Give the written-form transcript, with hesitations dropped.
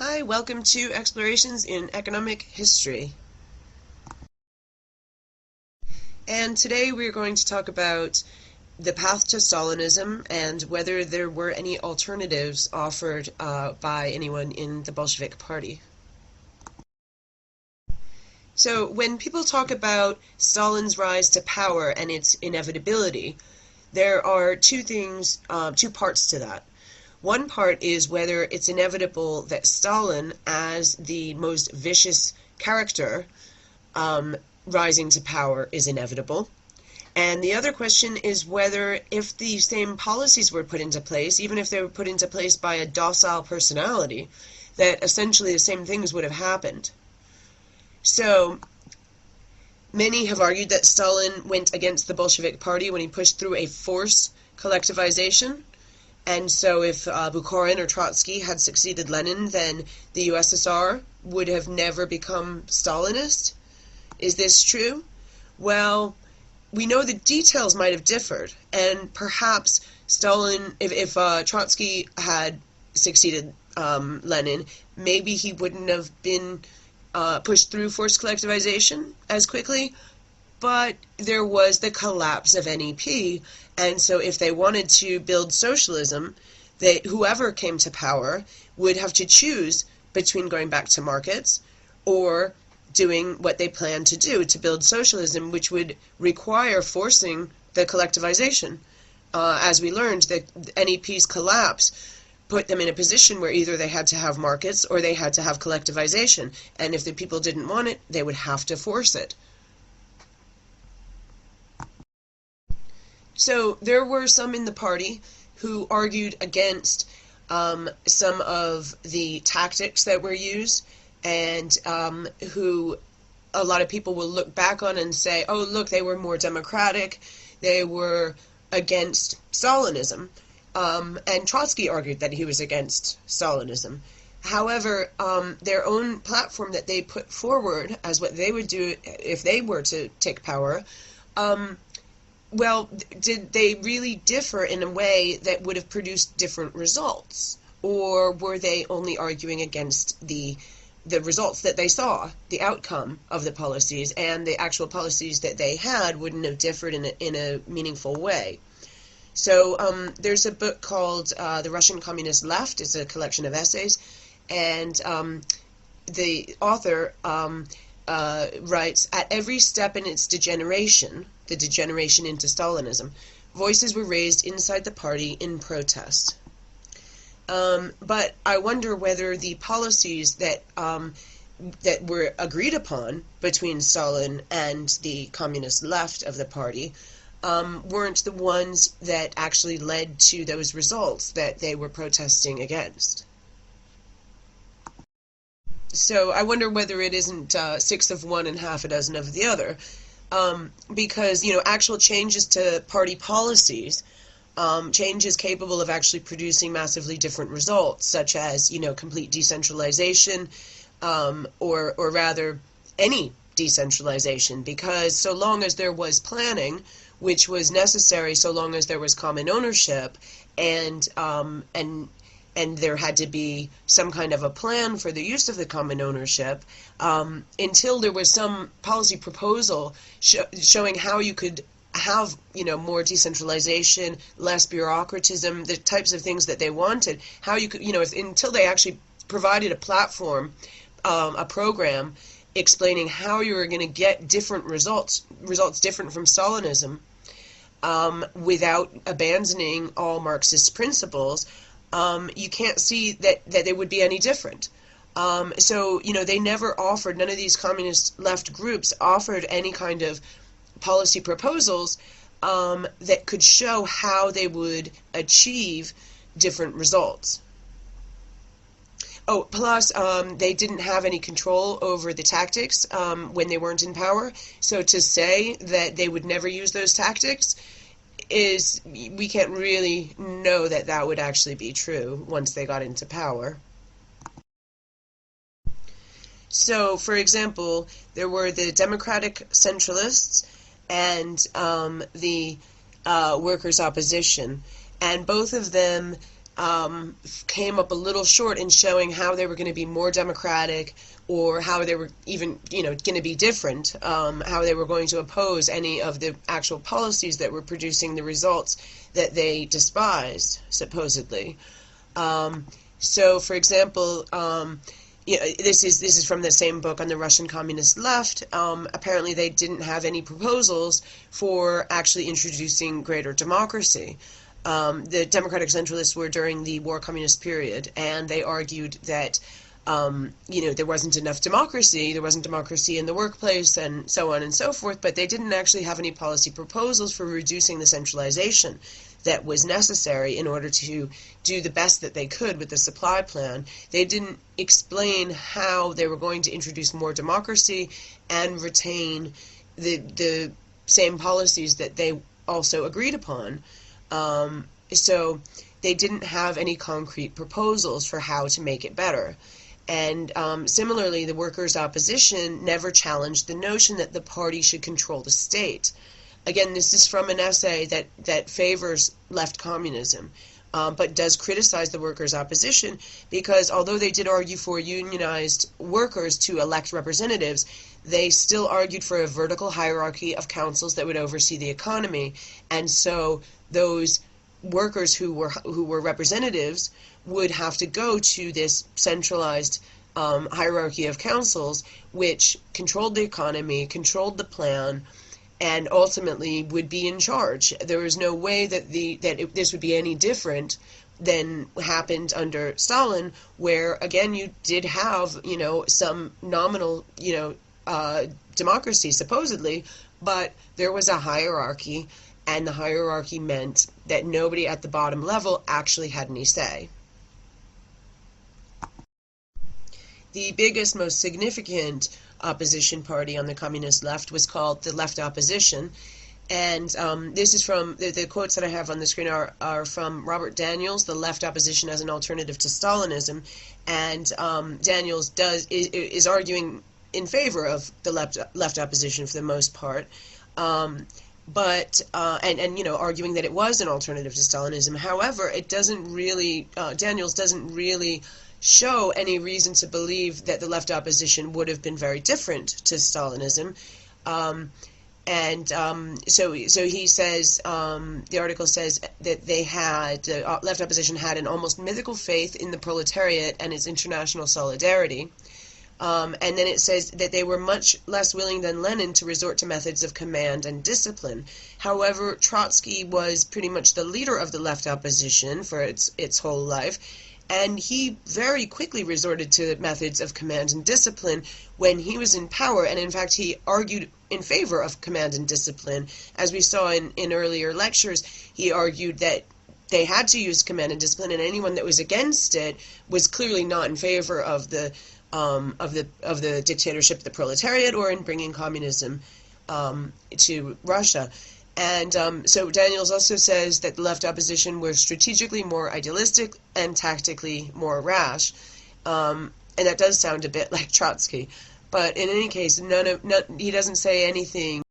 Hi, welcome to Explorations in Economic History. And today we're going to talk about the path to Stalinism and whether there were any alternatives offered by anyone in the Bolshevik Party. So when people talk about Stalin's rise to power and its inevitability, there are two parts to that. One part is whether it's inevitable that Stalin, as the most vicious character, rising to power is inevitable. And the other question is whether, if the same policies were put into place, even if they were put into place by a docile personality, that essentially the same things would have happened. So, many have argued that Stalin went against the Bolshevik Party when he pushed through a forced collectivization. And so if Bukharin or Trotsky had succeeded Lenin, then the USSR would have never become Stalinist. Is this true? Well, we know the details might have differed, and perhaps Stalin, if Trotsky had succeeded Lenin, maybe he wouldn't have been pushed through forced collectivization as quickly. But there was the collapse of NEP, and so if they wanted to build socialism, whoever came to power would have to choose between going back to markets or doing what they planned to do to build socialism, which would require forcing the collectivization. As we learned, the NEP's collapse put them in a position where either they had to have markets or they had to have collectivization, and if the people didn't want it, they would have to force it. So there were some in the party who argued against some of the tactics that were used, and who a lot of people will look back on and say, oh, look, they were more democratic, they were against Stalinism. And Trotsky argued that he was against Stalinism. However, their own platform that they put forward as what they would do if they were to take power, well, did they really differ in a way that would have produced different results? Or were they only arguing against the results that they saw, the outcome of the policies, and the actual policies that they had wouldn't have differed in a meaningful way? So there's a book called The Russian Communist Left. It's a collection of essays, and the author writes, at every step in its degeneration, the degeneration into Stalinism, voices were raised inside the party in protest. But I wonder whether the policies that were agreed upon between Stalin and the communist left of the party weren't the ones that actually led to those results that they were protesting against. So I wonder whether it isn't 6 of one and half a dozen of the other. Because, actual changes to party policies, changes capable of actually producing massively different results, such as, complete decentralization, or rather any decentralization, because so long as there was planning, which was necessary so long as there was common ownership, and there had to be some kind of a plan for the use of the common ownership, until there was some policy proposal showing how you could have, more decentralization, less bureaucratism, the types of things that they wanted, how you could, until they actually provided a platform, a program explaining how you were going to get different results different from Stalinism, without abandoning all Marxist principles, you can't see that they would be any different. So, they never offered, none of these communist left groups offered any kind of policy proposals that could show how they would achieve different results. Oh, plus, they didn't have any control over the tactics when they weren't in power. So to say that they would never use those tactics we can't really know that that would actually be true once they got into power. So, for example, there were the Democratic Centralists and the Workers' Opposition, and both of them came up a little short in showing how they were going to be more democratic, or how they were even, going to be different, how they were going to oppose any of the actual policies that were producing the results that they despised, supposedly. So, for example, this is from the same book on the Russian communist left. Apparently, they didn't have any proposals for actually introducing greater democracy. The Democratic Centralists were during the war communist period, and they argued that there wasn't enough democracy, there wasn't democracy in the workplace, and so on and so forth, but they didn't actually have any policy proposals for reducing the centralization that was necessary in order to do the best that they could with the supply plan. They didn't explain how they were going to introduce more democracy and retain the same policies that they also agreed upon. So they didn't have any concrete proposals for how to make it better. And similarly, the workers' opposition never challenged the notion that the party should control the state. Again, this is from an essay that favors left communism, but does criticize the workers' opposition, because although they did argue for unionized workers to elect representatives, they still argued for a vertical hierarchy of councils that would oversee the economy. And so those workers who were representatives would have to go to this centralized hierarchy of councils, which controlled the economy, controlled the plan, and ultimately would be in charge. There was no way that this would be any different than happened under Stalin, where again you did have some nominal democracy supposedly, but there was a hierarchy, and the hierarchy meant that nobody at the bottom level actually had any say. The biggest, most significant opposition party on the communist left was called the Left Opposition, and this is from the quotes that I have on the screen are from Robert Daniels, The Left Opposition as an Alternative to Stalinism, and Daniels is arguing in favor of the left opposition for the most part, but arguing that it was an alternative to Stalinism. However, it doesn't really Daniels doesn't really show any reason to believe that the left opposition would have been very different to Stalinism. So he says, the article says that the left opposition had an almost mythical faith in the proletariat and its international solidarity. And then it says that they were much less willing than Lenin to resort to methods of command and discipline. However, Trotsky was pretty much the leader of the left opposition for its whole life, and he very quickly resorted to methods of command and discipline when he was in power, and in fact he argued in favor of command and discipline. As we saw in earlier lectures, he argued that they had to use command and discipline, and anyone that was against it was clearly not in favor of the dictatorship of the proletariat, or in bringing communism to Russia. And so Daniels also says that the left opposition were strategically more idealistic and tactically more rash. And that does sound a bit like Trotsky. But in any case, he doesn't say anything